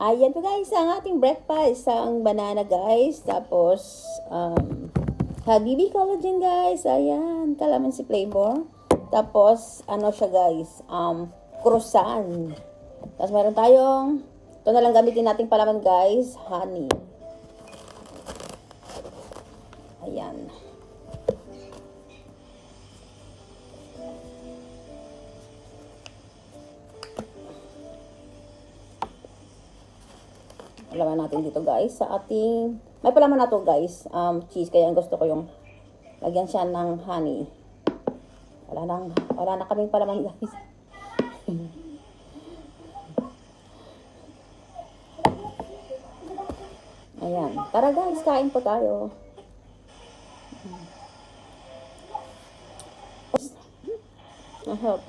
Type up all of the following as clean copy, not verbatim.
Ayan po guys, ang ating breakfast. Isang banana guys. Tapos, Habibi collagen guys. Ayan, calamansi flavor. Tapos, ano siya guys, croissant. Tapos meron tayong, ito na lang gamitin nating palaman guys, honey. Ayan. Palaman natin dito guys sa ating, may palaman na to guys, cheese, kaya gusto ko yung lagyan siya ng honey. Wala na kaming palaman guys. Ayan, tara guys, kain po tayo. Help.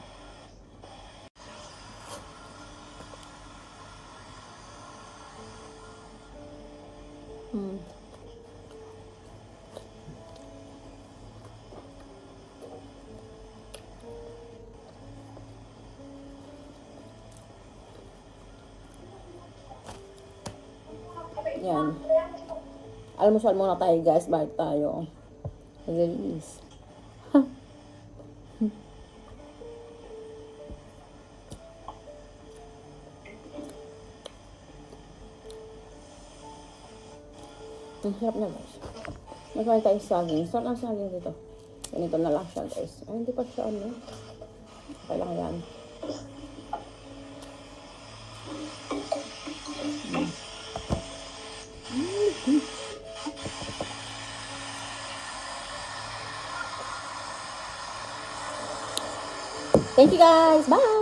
Yan. Almusal muna tayo guys, bago tayo mag-release. Ang hirap na guys. Nagkain tayo saging. Sarap ang saging dito. Ganito na lang siya guys. Ay, hindi pa siya ano. Okay lang yan. Thank you guys. Bye!